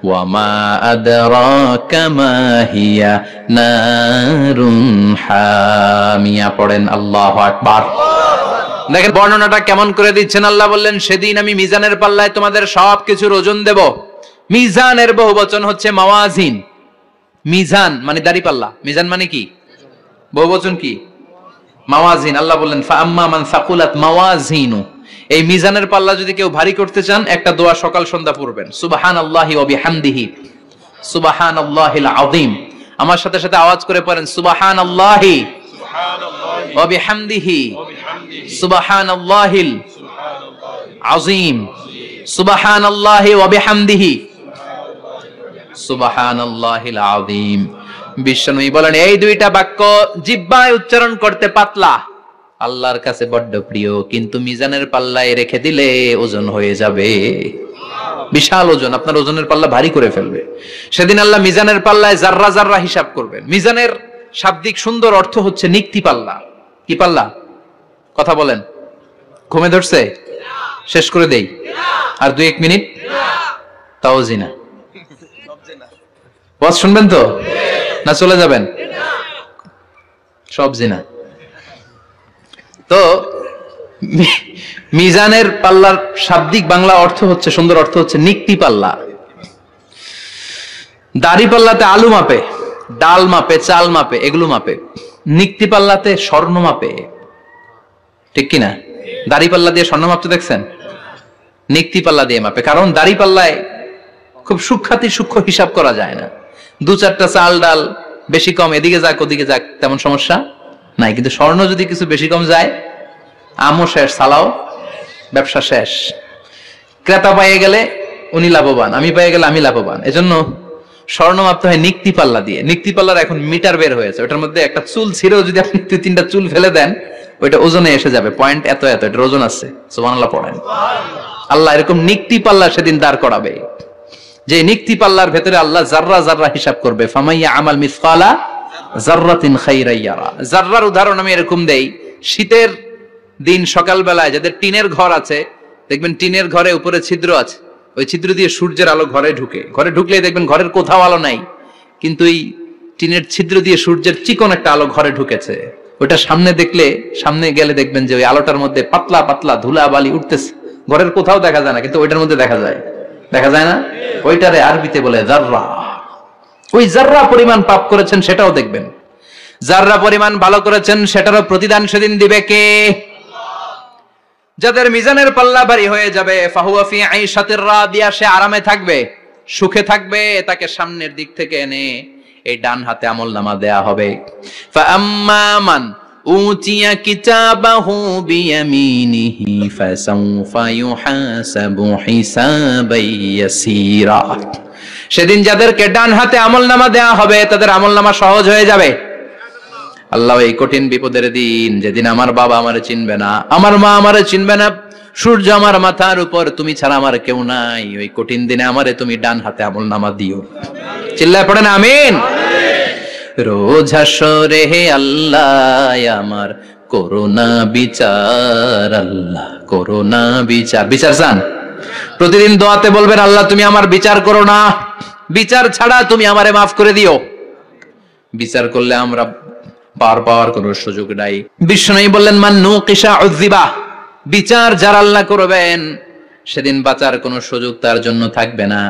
ওয়া মা আদরাকা মা হিয়া নারুন হামিয়া। পড়েন আল্লাহু আকবার। দেখেন বর্ণনাটা কেমন করে দিচ্ছেন। আল্লাহ বললেন সেদিন আমি মিজানের পাল্লায় তোমাদের সবকিছুর ওজন দেব। মিজানের বহুবচন হচ্ছে মাওয়াজিন। মিজান মানে দাড়িপাল্লা, মিজান মানে কি? বহুবচন কি? মাওয়াজিন। আল্লাহ বললেন ফাআম্মা মান সাকুলাত মাওয়াজিনু, এই মিজানের পাল্লা যদি কেউ ভারী করতে চান একটা দোয়া সকাল সন্ধ্যা পড়বেন, সুবহানাল্লাহি ওয়া বিহামদিহি সুবহানাল্লাহিল আযীম। আমার সাথে সাথে আওয়াজ করে পড়েন সুবহানাল্লাহি ওয়া বিহামদিহি সুবহানাল্লাহিল আযীম, সুবহানাল্লাহি ওয়া বিহামদিহি সুবহানাল্লাহিল আযীম। বিশ্বনবী বলেন এই দুইটা বাক্য জিহ্বায় উচ্চারণ করতে পাতলা, আল্লাহর কাছে বড্ড প্রিয়, কিন্তু মিজানের পাল্লায় রেখে দিলে ওজন হয়ে যাবে, বিশাল ওজন, আপনার ওজনের পাল্লা ভারী করে ফেলবে। সেদিন আল্লাহ মিজানের পাল্লায় জাররা জাররা হিসাব করবেন। মিজানের শাব্দিক সুন্দর অর্থ হচ্ছে নিক্তি পাল্লা। কি পাল্লা? কথা বলেন। ঘুমে ধরছে? শেষ করে দেই আর 2-1 মিনিট। তাও জিনা ওয়াজ শুনবেন তো না চলে যাবেন? সব জিনা। তো মিজানের পাল্লার শাব্দিক বাংলা অর্থ হচ্ছে, সুন্দর অর্থ হচ্ছে নিক্তি পাল্লা। দাড়ি পাল্লাতে আলু মাপে, ডাল মাপে, চাল মাপে, এগুলো মাপে। নিক্তি পাল্লাতে স্বর্ণ মাপে, ঠিক কিনা? দাড়ি পাল্লা দিয়ে স্বর্ণ মাপতে দেখছেন? নিক্তি পাল্লা দিয়ে মাপে। কারণ দাড়ি পাল্লায় খুব সূক্ষ্ম হিসাব করা যায় না। 2-4টা চাল ডাল বেশি কম এদিকে যাক ওদিকে যাক তেমন সমস্যা নাই, কিন্তু স্বর্ণ যদি কিছু বেশি কম যায়, আমও শেষ, সালাও, ব্যবসা শেষ। ক্রেতা পাইয়ে গেলে উনি লাভবান, আমি পাইয়ে গেলে আমি লাভবান। এজন্য স্বর্ণ মাপতে হয় নিক্তি পাল্লা দিয়ে। নিক্তি পাল্লার এখন মিটার বের হয়েছে, ওটার মধ্যে একটা চুল ছিঁড়েও যদি আপনি 2-3টা চুল ফেলে দেন ওইটা ওজনে এসে যাবে। পয়েন্ট এত এত, এটার ওজন আছে। সুবহানাল্লাহ পড়েন। আল্লাহ এরকম নিক্তি পাল্লা সেদিন দাঁড় করাবে, যে নিক্তি পাল্লার ভেতরে আল্লাহ জাররা জাররা হিসাব করবে। ফামাইয়া আমাল মিসকালা জাররাতিন খাইরা ইয়ারা। জাররার উদাহরণ আমি এরকম দেই, শীতের দিন সকালবেলায় যাদের টিনের ঘর আছে, দেখবেন টিনের ঘরে উপরে ছিদ্র আছে, ওই ছিদ্র দিয়ে সূর্যের আলো ঘরে ঢুকে। ঘরে ঢুকলেই দেখবেন ঘরের কোথাও আলো নাই, কিন্তু এই টিনের ছিদ্র দিয়ে সূর্যের চিকন একটা আলো ঘরে ঢুকেছে। ওটা সামনে দেখলে, সামনে গেলে দেখবেন যে ওই আলোটার মধ্যে পাতলা পাতলা ধুলা বালি উঠতেছে। ঘরের কোথাও দেখা যায় না, কিন্তু ওইটার মধ্যে দেখা যায়। দেখা যায় না? ওইটারে আরবিতে বলে জাররা। ওই জাররা পরিমাণ পাপ করেছেন সেটাও দেখবেন, জাররা পরিমাণ ভালো করেছেন সেটারও প্রতিদান সেদিন দিবে কে? যাদের মিজানের পাল্লা ভারী হয়ে যাবে, ফাহুয়া ফি আইশাতির রাদিয়া, সে আরামে থাকবে, সুখে থাকবে। তাকে সামনের দিক থেকে এনে এই ডান হাতে আমলনামা দেয়া হবে। ফাআম্মা মান উতিয়া কিতাবাহু বিয়ামিনিহি ফাসাউফা ইউহাসাবু হিসাবান ইয়াসীরা। সেদিন যাদেরকে ডান হাতে আমলনামা দেয়া হবে তাদের আমলনামা সহজ হয়ে যাবে। আল্লাহ, এই কঠিন বিপদের দিন, যেদিন আমার বাবা আমারে চিনবে না, আমার মা আমারে চিনবে না, সূর্য আমার মাথার উপর, তুমি ছাড়া আমার কেউ নাই, ওই কঠিন দিনে আমারে তুমি ডান হাতে আমলনামা দিও। চিল্লায় পড়েন আমিন। রোজ হাসরে হে আল্লাহ আমার করোনা বিচার, আল্লাহ করোনা বিচার। বিচার চান? প্রতিদিন দোয়াতে বলবেন, আল্লাহ তুমি আমার বিচার করো না, বিচার ছাড়া তুমি আমারে মাফ করে দিও। বিচার করলে আমরা পার পাওয়ার কোন সুযোগ নাই। বিশ্বনবী বললেন, মান নুকিশা উযিবা, বিচার যারা আল্লাহ করবেন সেদিন বাঁচার কোনো সুযোগ তার জন্য থাকবে না।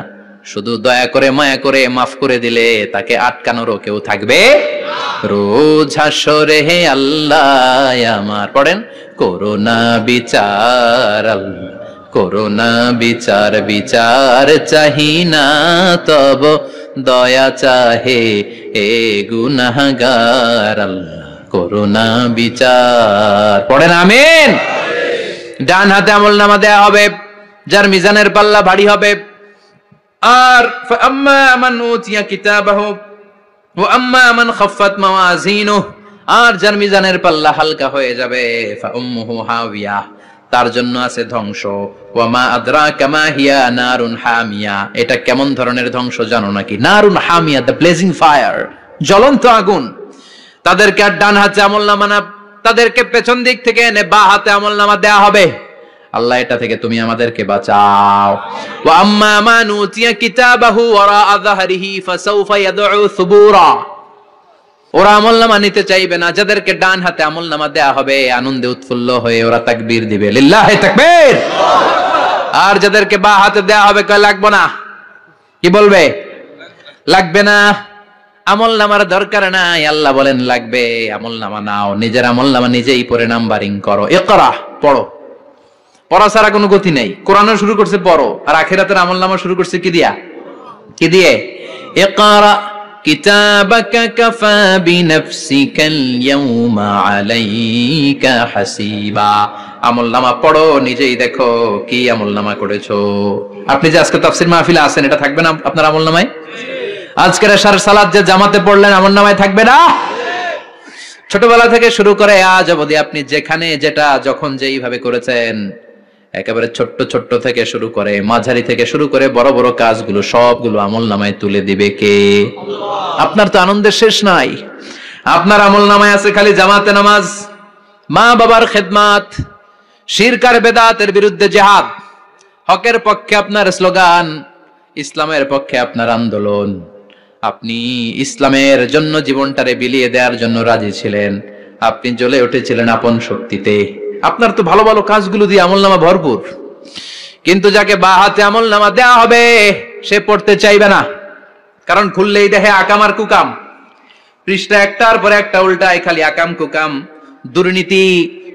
শুধু দয়া করে মায়া করে মাফ করে দিলে তাকে আটকানোরও কেউ থাকবে না। রোজ হাসরে হে আল্লাহ আমার, পড়েন, করোনা বিচার, আল্লাহ করোনা বিচার, বিচার চাহি না তব দয়া চাহে এ গুনাহগার, আল্লাহ করোনা বিচার। পড়েন আমিন। ডান হাতে আমলনামা দেয়া হবে যার মিজানের পাল্লা ভারী হবে। আর ফাআম্মা মান উতিয়া কিতাবাহু ওয়া আম্মা মান খাফফাত মাওয়াজিনুহু, আর যার মিজানের পাল্লা হালকা হয়ে যাবে, ফাউম্মুহু হাওিয়া, তার জন্য আছে ধ্বংস। ওয়া মা আদরাকা মা হিয়া নারুন হামিয়া, এটা কেমন ধরনের ধ্বংস জানো নাকি? নারুন হামিয়া, দ্য ব্লেজিং ফায়ার, জ্বলন্ত আগুন। তাদেরকে আর ডান হাতে আমলনামা না, তাদেরকে পেছন দিক থেকে এনে বা হাতে আমলনামা দেয়া হবে। আল্লাহ, এটা থেকে তুমি আমাদেরকে বাঁচাও। ওয়া আম্মা মান উতিয়া কিতাবাহু ওয়ারা যাহরিহি ফাসাউফা ইয়াদউ সুবুরা, ওরা আমলনামা নিতে চাইবে না। যাদেরকে ডান হাতে আমলনামা দেয়া হবে আনন্দে উৎফুল্ল হয়ে ওরা তাকবীর দিবে, লিল্লাহি তাকবীর। আর যাদেরকে বা হাতে দেয়া হবে কয় লাগবে না, কি বলবে? লাগবে না, আমলনামার দরকার নাই। আল্লাহ বলেন লাগবে, আমলনামা নাও, নিজের আমলনামা নিজেই পড়ে নাম্বারিং করো। ইকরা, পড়ো। পড়া ছাড়া কোনো গতি নেই। কোরআনও শুরু করছে পড়ো, আর আখিরাতের আমলনামা শুরু করছে কি দিয়া? কি দিয়ে? ইকরা কিতাবাকা কাফা বিনাফসিকাল ইয়াউমা আলাইকা হাসিবা। আমলনামা পড়ো, নিজেই দেখো কি আমলনামা করেছো। আপনি যে আজকে তাফসীর মাহফিলে আছেন, এটা থাকবে না আপনার আমলনামায়? আজকের এশার সালাত যে জামাতে পড়লেন, আমলনামায় থাকবে না? ছোটবেলা থেকে শুরু করে আজ অবধি আপনি যেখানে যেটা যখন যেইভাবে করেছেন, একেবারে ছোট্ট ছোট্ট থেকে শুরু করে মাঝারি থেকে শুরু করে বড় বড় কাজগুলো সবগুলো আমলনামায় তুলে দিবে কে? আপনার তো আনন্দের শেষ নাই। আপনার আমলনামায় আছে খালি জামাতে নামাজ, মা বাবার খেদমাত, শিরক আর বেদাতের বিরুদ্ধে জিহাদ, হকের পক্ষে আপনার স্লোগান, ইসলামের পক্ষে আপনার আন্দোলন। আপনি ইসলামের জন্য জীবনটারে বিলিয়ে দেওয়ার জন্য রাজি ছিলেন, আপনি জ্বলে উঠেছিলেন আপন শক্তিতে। আপনার তো ভালো ভালো কাজগুলো দিয়ে আমলনামা ভরপুর। কিন্তু যাকে বা হাতে আমলনামা দেয়া হবে সে পড়তে চাইবে না, কারণ খুললেই দেখে আকাম আর কুকাম, পৃষ্ঠা একটার পর একটা উল্টায় খালি আকাম কুকাম, দুর্নীতি,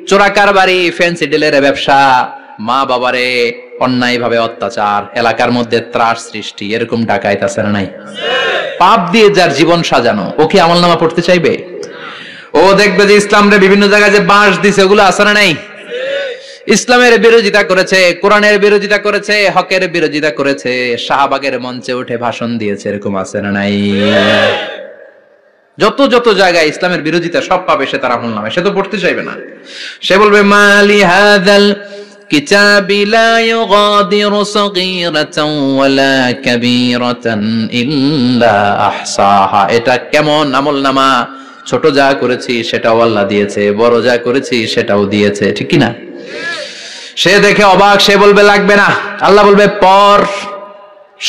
চোরা কারবারি, ফ্যান্সি ডিলের ব্যবসা, মা বাবারে অন্যায় ভাবে অত্যাচার, এলাকার মধ্যে ত্রাস সৃষ্টি, এরকম ডাকাইত আছে না নাই? পাপ দিয়ে যার জীবন সাজানো, ও কি আমলনামা পড়তে চাইবে? ও দেখবে যে ইসলামরে বিভিন্ন জায়গায় যে বাঁশ দিছে, ওগুলো আছে না নাই? ইসলামের বিরোধিতা করেছে, কোরআনের বিরোধিতা করেছে, হকের বিরোধিতা করেছে, শাহবাগের মঞ্চে উঠে ভাষণ দিয়েছে, এরকম আছে না নাই? যত যত জায়গায় ইসলামের বিরোধিতা সব পাবে সে তার আমলনামায়, সে তো পড়তে চাইবে না। সে বলবে মালি হাযাল কিতাবি লা ইউগাদিরু সাগীরাতান ওয়ালা কাবীরাতান ইল্লা আহসাহা। এটা কেমন আমলনামা, ছোট যা করেছি সেটাও আল্লাহ দিয়েছে, বড় যা করেছি সেটাও দিয়েছে, ঠিক কি না? সে দেখে অবাক, সে বলবে লাগবে না। আল্লাহ বলবে পর,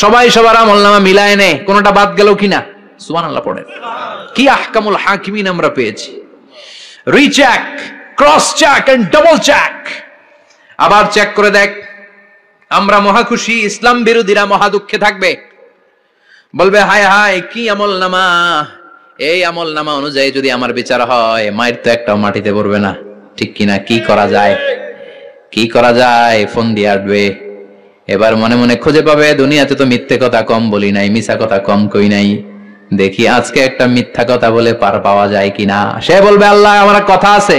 সবাই সবার আমলনামা মিলায় নে, কোনটা বাদ গেল কিনা। সুবহানাল্লাহ পড়েন। কি আহকামুল হাকিমিন আমরা পেয়েছি। Recheck, cross check and double check, আবার চেক করে দেখ। আমরা মহা খুশি, ইসলাম বিরোধীরা মহা দুঃখে থাকবে, বলবে হায় হায় কি আমলনামা, এই আমলনামা অনুযায়ী যদি আমার বিচার হয় মায়ের তো একটাও মাটিতে পড়বে না, ঠিক কিনা? কি করা যায়, কি করা যায়? ফোন দিয়ে আসবে। এবার মনে মনে খুঁজে পাবে দুনিয়াতে তো মিথ্যে কথা কম বলি নাই, মিছা কথা কম কই নাই, দেখি আজকে একটা মিথ্যা কথা বলে পার পাওয়া যায় কিনা। সে বলবে আল্লাহ আমার কথা আছে।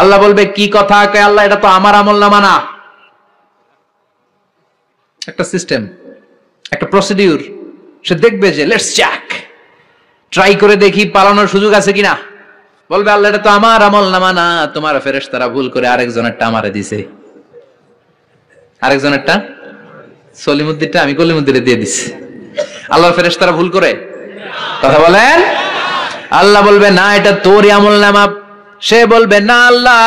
আল্লাহ বলবে কি কথা? আল্লাহ এটা তো আমার আমলনামা না। একটা সিস্টেম, একটা প্রসিডিউর। সে দেখবে যে লেটস চেক, ট্রাই করে দেখি পালানোর সুযোগ আছে কিনা। বলবে আল্লাহ এটা তো আমার আমলনামা না, তোমার ফেরেশতারা ভুল করে আরেকজনেরটা আমারে দিছে। আরেকজনেরটা সলিমুদ্দিনটা আমি কলিমুদ্দিনে দিয়ে দিছি। আল্লাহর ফেরেশতারা ভুল করে কথা বলেন? আল্লাহ বলবে না এটা তোরই আমলনামা। সে বলবে না আল্লাহ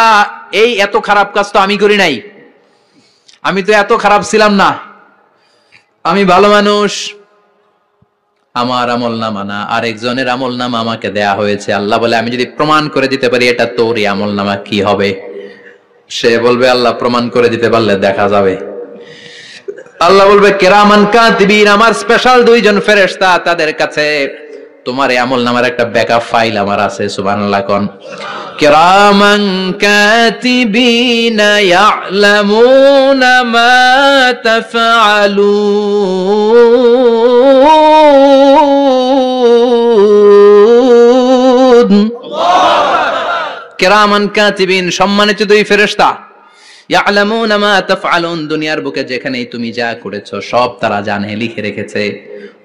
এই এত খারাপ কাজ তো আমি করি নাই, আমি তো এত খারাপ ছিলাম না, আমি ভালো মানুষ। আমার আমলনামা না, আরেকজনের আমলনামা আমাকে দেয়া হয়েছে। আল্লাহ বলে আমি যদি প্রমাণ করে দিতে পারি এটা তোরই আমলনামা কি হবে? সে বলবে আল্লাহ প্রমাণ করে দিতে পারলে দেখা যাবে। আল্লাহ বলবে কিরামান কাতিবিন, আমার স্পেশাল দুইজন ফেরেশতা, তাদের কাছে তোমার এই আমলনামার একটা ব্যাকআপ ফাইল আমার আছে। সুবহানাল্লাহ কোন। কিরামান কাতিবিন ইয়ালামুনা মা তাফআলুন। কিরামান কাতিবিন সম্মানিত দুই ফেরেশতা, ইয়ালামুনা মা তাফআলুন, দুনিয়ার বুকে যেখানেই তুমি যা করেছো সব তারা জানে, লিখে রেখেছে।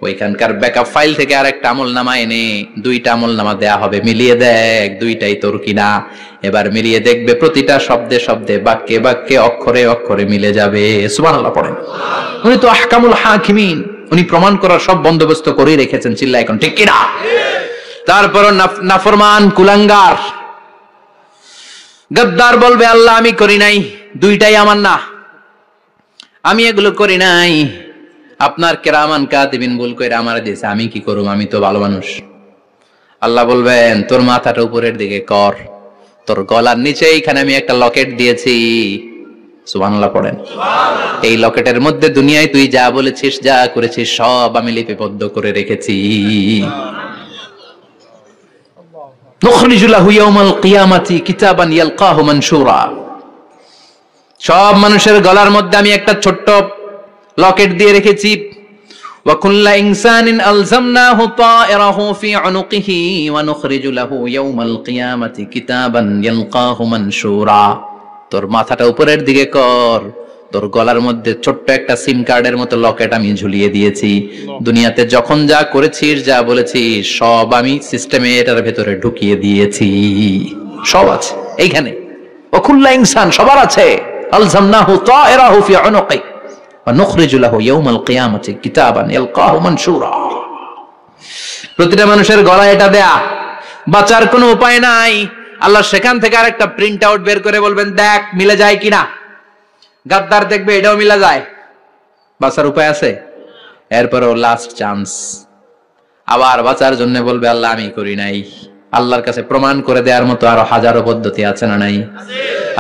ওইখানকার ব্যাকআপ ফাইল থেকে আরেকটা আমলনামা এনে দুইটা আমলনামা দেয়া হবে, মিলিয়ে দেখ দুইটাই তোর কিনা। এবার মিলিয়ে দেখবে প্রতিটা শব্দে শব্দে, বাক্যে বাক্যে, অক্ষরে অক্ষরে মিলে যাবে। সুবহানাল্লাহ পড়েন। উনি তো আহকামুল হাকিমিন, উনি প্রমাণ করার সব বন্দোবস্ত করেই রেখেছেন। চিল্লা এখন ঠিক কিনা? তারপর নাফরমান কুলাঙ্গার গদ্দার বলবে আল্লাহ আমি করি নাই, দুইটাই আমার না, আমি এগুলো করি নাই। আপনার কিরামান কাতিবিন ভুল কইরা আমারে দিয়েছে, আমি কি করব? আমি তো ভালো মানুষ। আল্লাহ বলবেন তোর মাথাটা উপরের দিকে কর, তোর গলার নিচে এইখানে আমি একটা লকেট দিয়েছি। সুবহানাল্লাহ পড়েন। এই লকেটের মধ্যে দুনিয়ায় তুই যা বলেছিস, যা করেছিস সব আমি লিপিবদ্ধ করে রেখেছি। নুখরিজু লাহু ইয়াওমাল কিয়ামাতি কিতাবান ইয়ালকাহু মানশুরা। সব মানুষের গলার মধ্যে আমি একটা ছোট্ট লকেট দিয়ে রেখেছি। ওয়া কুল্লা ইনসানিন আলজামনাহু তায়রাহু ফি উনুকিহি ওয়া নুখরিজু লাহু ইয়াওমাল কিয়ামাতি কিতাবান ইয়ালকাহু মানশুরা। তোর মাথাটা উপরের দিকে কর, তোর গলার মধ্যে ছোট্ট একটা সিম কার্ডের মতো লকেট আমি ঝুলিয়ে দিয়েছি। দুনিয়াতে যখন যা করেছিস, যা বলেছিস সব আমি সিস্টেমে এটার ভেতরে ঢুকিয়ে দিয়েছি। সব আছে এইখানে। ওয়া কুল্লা ইনসান সবার আছে। আলজামনাহু তায়রাহু ফি উনুকি ওয়া নুখরিজু লাহু ইয়াওমাল কিয়ামাতি কিতাবান ইয়ালকাহু মানশুরা। প্রতিটা মানুষের গলায় এটা দেয়া, বাঁচার কোনো উপায় নাই। আল্লাহ সেখান থেকে আরেকটা প্রিন্ট আউট বের করে বলবেন দেখ মিলে যায় কিনা। গাদ্দার দেখবে এটাও মিলা যায়, বাঁচার উপায় আছে। এরপরও লাস্ট চান্স, আবার বাঁচার জন্য বলবে আল্লাহ আমি করি নাই। আল্লাহর কাছে প্রমাণ করে দেওয়ার মতো আরো হাজারো পদ্ধতি আছে না নাই?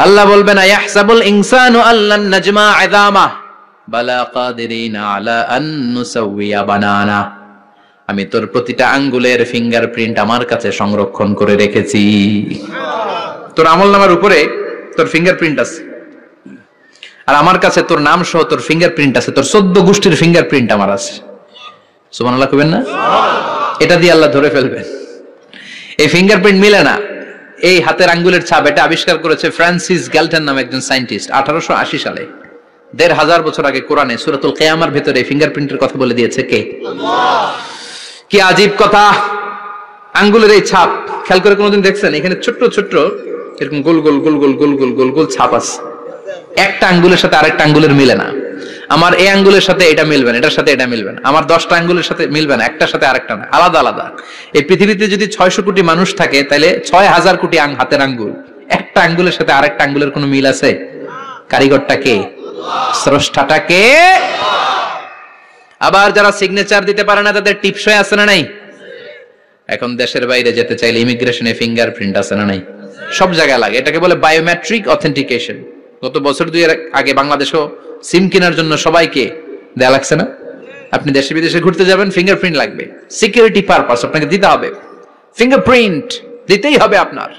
আল্লাহ বলবেন ইয়াহসাবুল ইনসানু আল্লান নাজমা ইযামা বালা কাদিরিনা আলা আন নুসাউইয়া বানানা। আমি তোর প্রতিটা আঙ্গুলের ফিঙ্গারপ্রিন্ট আমার কাছে সংরক্ষণ করে রেখেছি। তোর আমলনামার উপরে তোর ফিঙ্গারপ্রিন্ট আছে, আর আমার কাছে তোর নাম সহ তোর ফিঙ্গারপ্রিন্ট আছে, তোর 14 গোষ্ঠীর ফিঙ্গারপ্রিন্ট আমার আছে। সুবহানাল্লাহ কইবেন না? এটা দিয়ে আল্লাহ ধরে ফেলবেন। এই ফিঙ্গারপ্রিন্ট মিলে না, এই হাতের আঙ্গুলের ছাপ, এটা আবিষ্কার করেছে ফ্রান্সিস গ্যালটন নামে একজন সায়েন্টিস্ট 1880 সালে। 1500 বছর আগে কোরআনে সূরাতুল কিয়ামার ভিতরে ফিঙ্গারপ্রিন্টের কথা বলে দিয়েছে কে? আল্লাহ। কি আজীব কথা! আঙ্গুলের এই ছাপ খেয়াল করে কোনোদিন দেখছেন? এখানে ছোট্ট ছোট্ট এরকম গোল গোল গোল গোল গোল গোল গোল গোল ছাপ আছে। একটা আঙ্গুলের সাথে আরেকটা আঙ্গুলের মিলে না। আমার এই আঙ্গুলের সাথে এটা মিলবে না, এটার সাথে এটা মিলবে না। আমার 10টা আঙ্গুলের সাথে মিলবে না, একটার সাথে আরেকটা না, আলাদা আলাদা। এই পৃথিবীতে যদি 600 কোটি মানুষ থাকে তাহলে 6000 কোটি হাতের আঙ্গুল, একটা আঙ্গুলের সাথে আরেকটা আঙ্গুলের কোনো মিল আছে? কারিগরটা কে? স্রষ্টাটা কে? আবার যারা সিগনেচার দিতে পারে না তাদের টিপসই আছে না নাই? এখন দেশের বাইরে যেতে চাইলে ইমিগ্রেশনে ফিঙ্গারপ্রিন্ট আছে না নাই? সব জায়গায় লাগে। এটাকে বলে বায়োমেট্রিক অথেন্টিকেশন। গত বছর 2 আগে বাংলাদেশও সিম কেনার জন্য সবাইকে দেয়া লাগছে না? আপনি দেশে বিদেশে ঘুরতে যাবেন, ফিঙ্গারপ্রিন্ট লাগবে, সিকিউরিটি পারপাস আপনাকে দিতে হবে। ফিঙ্গারপ্রিন্ট দিতেই হবে আপনার।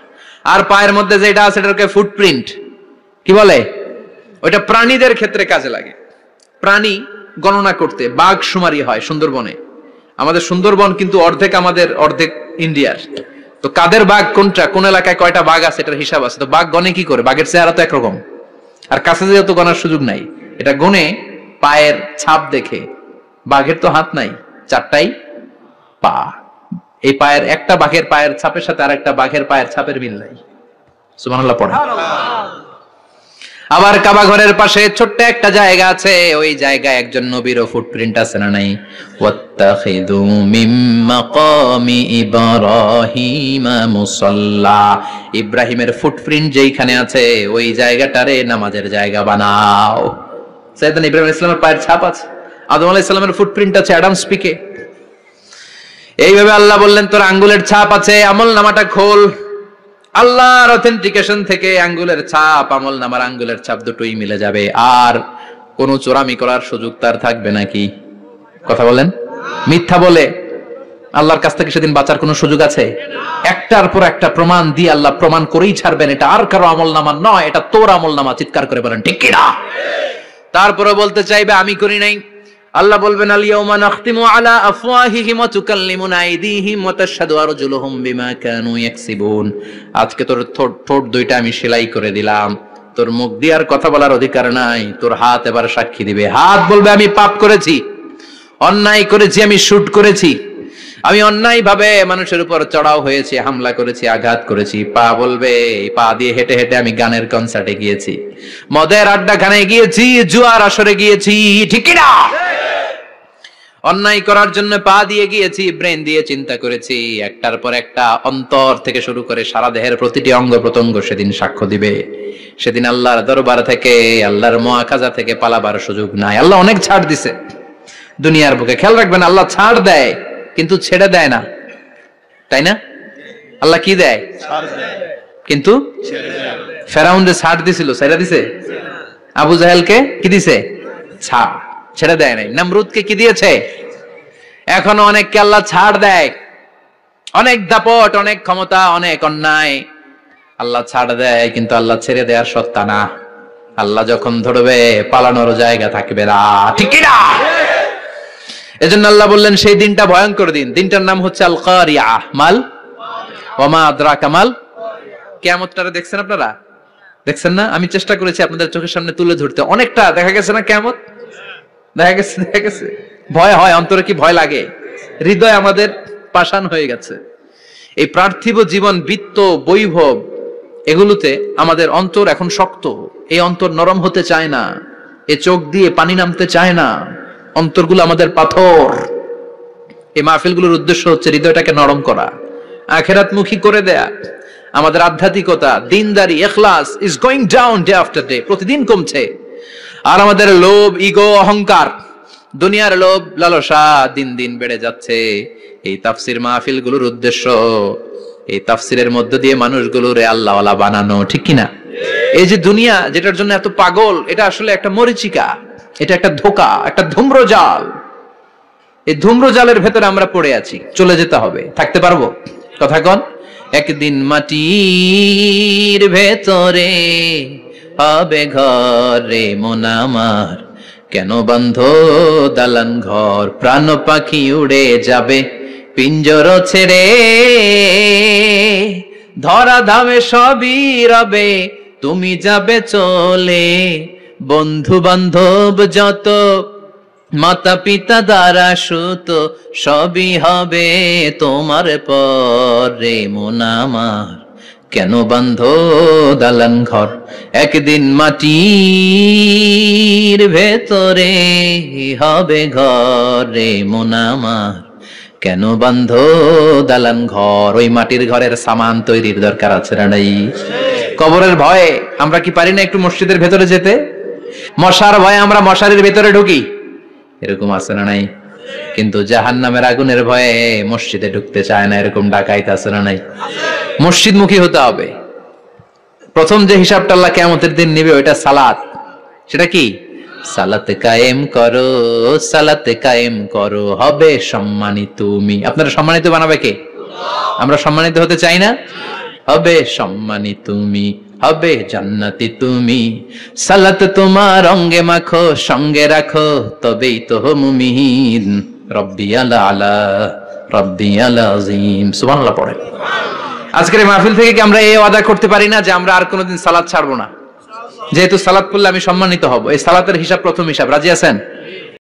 আর পায়ের মধ্যে যেটা আছে এটাকে ফুটপ্রিন্ট কি বলে? ওইটা প্রাণীদের ক্ষেত্রে কাজে লাগে। প্রাণী গণনা করতে বাঘ শুমারি হয় সুন্দরবনে, আমাদের সুন্দরবন কিন্তু অর্ধেক আমাদের, অর্ধেক ইন্ডিয়ার। তো কাদের বাঘ কোনটা, কোন এলাকায় কয়টা বাঘ আছে এটার হিসাব আছে। তো বাঘ গনে কি করে? বাঘের চেহারা তো একরকম, আর কাছে যেহেতু গনার সুযোগ নাই, এটা গনে পায়ের ছাপ দেখে। বাঘের তো হাত নাই, 4টাই পা। এই পায়ের একটা বাঘের পায়ের ছাপের সাথে আর একটা বাঘের পায়ের ছাপের মিল নাই। সুবহানাল্লাহ পড়ে। আবার কাবা ঘরের পাশে ছোট্ট একটা জায়গা আছে, ওই জায়গায় একজন নবীরও ফুটপ্রিন্ট আছে না নাই? ওয়াত্তাখিযু মিন মাকামি ইব্রাহিমা মুসাল্লা, ইব্রাহিমের ফুটপ্রিন্ট যেইখানে আছে ওই জায়গাটারে নামাজের জায়গা বানাও। সাইয়েদনা ইব্রাহিম আলাইহিস সালামের পায়ের ছাপ আছে, আদম আলাইহিস সালামের ফুটপ্রিন্ট আছে অ্যাডামস পিকে। এইভাবে আল্লাহ বললেন তোর আঙ্গুলের ছাপ আছে, আমল নামাটা খোল। আল্লাহর অথেন্টিকেশন থেকে আঙ্গুলের ছাপ, আমল নামার আঙ্গুলের ছাপ দুটোই মিলে যাবে, আর কোন চোরামি করার সুযোগ তার থাকবে নাকি? কথা বলেন। মিথ্যা বলে আল্লাহর কাছ থেকে সেদিন বাঁচার কোন সুযোগ আছে? একটার পর একটা প্রমাণ দিয়ে আল্লাহ প্রমাণ করেই ছাড়বেন, এটা আর কারো আমল নামা নয়, এটা তোর আমল নামা। চিৎকার করে বলেন ঠিক কিনা? তারপরে বলতে চাইবে আমি করি নাই। আল্লাহ বলবেন আল-ইয়াওমা নাখতিমু আলা আফওয়াহিহিম ওয়া তুকাল্লিমুনা আইদিহিম ওয়া তাশহাদু আরজুলুহুম বিমা কানু ইয়াকসিবুন। আজকে তোর ঠোঁট দুইটা আমি সেলাই করে দিলাম, তোর মুখ দিয়ে আর কথা বলার অধিকার নাই, তোর হাত এবার সাক্ষী দিবে। হাত বলবে আমি পাপ করেছি, অন্যায় করেছি, আমি শুট করেছি, আমি অন্যায় ভাবে মানুষের উপর চড়াও হয়েছি, হামলা করেছি, আঘাত করেছি। পা বলবে পা দিয়ে হেঁটে হেঁটে আমি গানের কনসার্টে গিয়েছি, মদের আড্ডাখানে গিয়েছি, জুয়ার আসরে গিয়েছি, ঠিক না? অন্যায় করার জন্য পা দিয়ে গিয়েছি, ব্রেন দিয়ে চিন্তা করেছি। একটার পর একটা অন্তর থেকে শুরু করে সারা দেহের প্রতিটি অঙ্গ প্রত্যঙ্গ সেদিন সাক্ষ্য দিবে। সেদিন আল্লাহর দরবার থেকে, আল্লাহর মুআখাজা থেকে পালাবার সুযোগ নাই। আল্লাহ অনেক ছাড় দিছে দুনিয়ার বুকে। খেয়াল রাখবেন, আল্লাহ ছাড় দেয় কিন্তু ছেড়ে দেয় না, তাই না? আল্লাহ কি দেয়? কিন্তু ফেরাউনকে ছাড় দিছিল, ছেড়ে দিছে? আবু জাহেলকে কি দিছে? ছাড়, ছেড়ে দেয় নাই। নমরুদকে কি দিয়েছে? এখনো অনেককে আল্লাহ ছাড় দেয়। অনেক দাপট, অনেক ক্ষমতা, অনেক অন্যায় আল্লাহ ছাড় দেয়, কিন্তু আল্লাহ ছেড়ে দেওয়ার সত্তা না। আল্লাহ যখন ধরবে পালানোর জায়গা থাকবে না, ঠিক না? এজন্য আল্লাহ বললেন সেই দিনটা ভয়ঙ্কর দিন। দিনটার নাম হচ্ছে আল কারিয়া। মাল ওয়া মা আদরাকা মাল। কিয়ামতটারে দেখছেন আপনারা? দেখছেন না? আমি চেষ্টা করেছি আপনাদের চোখের সামনে তুলে ধরতে। অনেকটা দেখা গেছে না কিয়ামত? দেখা গেছে। ভয় হয়, অন্তরে কি ভয় লাগে? হৃদয় আমাদের পাষাণ হয়ে গেছে। এই পার্থিব জীবন, বৃত্ত, বৈভব, এগুলোতে আমাদের অন্তর এখন শক্ত। এই অন্তর নরম হতে চায় না, এ চোখ দিয়ে পানি নামতে চায় না, অন্তরগুলো আমাদের পাথর। এই মাহফিলগুলোর উদ্দেশ্য হচ্ছে হৃদয়টাকে নরম করা, আখিরাতমুখী করে দেয়া। আমাদের আধ্যাত্মিকতা, দিনদারি, ইখলাস is going down day after day, প্রতিদিন কমছে। আর আমাদের লোভ, ইগো, অহংকার, দুনিয়ার লোভ, লালসা দিন দিন বেড়ে যাচ্ছে। এই তাফসির মাহফিলগুলোর উদ্দেশ্য এই তাফসিরের মধ্য দিয়ে মানুষগুলোরে আল্লাহওয়ালা বানানো, ঠিক কিনা? এই যে দুনিয়া যেটার জন্য এত পাগল, এটা আসলে একটা মরিচিকা, এটা একটা ধোঁকা, একটা ধূম্রজাল। এই ধূম্রজালের ভেতরে আমরা পড়ে আছি, চলে যেতে হবে। থাকতে পারবো? কথা কন। একদিন মাটির ভেতরে হবে ঘরে মন আমার, কেন বন্ধ দালান ঘর, প্রাণ পাখি উড়ে যাবে পিঞ্জর ছেড়ে, ধরা ধামে সবই রবে তুমি যাবে চলে, বন্ধু বান্ধব যত, মাতা পিতা দ্বারা সুত, সবই হবে তোমার পরে মন আমার, কেন বন্ধ দালান ঘর। একদিন মাটির ভেতরে হবে ঘরে মন আমার, কেন বন্ধ দালান ঘর। ওই মাটির ঘরের সামান তৈরির দরকার আছে না নাই? কবরের ভয়ে আমরা কি পারি না একটু মসজিদের ভেতরে যেতে? মশার ভয়ে আমরা মশারির ভেতরে ঢুকি, এরকম আছে না নাই? কিন্তু জাহান্নামের আগুনের ভয়ে মসজিদে ঢুকতে চায় না, এরকম ডাকাইত আছে না নাই? মসজিদমুখী হতে হবে। প্রথম যে হিসাবটা আল্লাহ কিয়ামতের দিন নিবে ওইটা সালাত। সেটা কি? সালাত কায়েম করো, সালাত কায়েম করো, হবে সম্মানিত তুমি। আপনারা সম্মানিত বানাবে কে? আমরা সম্মানিত হতে চাই না? হবে সম্মানিত তুমি, হবে জান্নাতি তুমি, সালাত তোমার অঙ্গে মাখো, সঙ্গে রাখো, তবেই তো মুমিন। রব্বিয়াল আলা রব্বিয়াল আযীম সুবহানাল্লাহ পড়েন। আজকের এই মাহফিল থেকে কি আমরা এই ওয়াদা করতে পারি না যে আমরা আর কোনোদিন সালাত ছাড়বো না? যেহেতু সালাত পড়লে আমি সম্মানিত হব, এই সালাতের হিসাব প্রথম হিসাব। রাজি আছেন?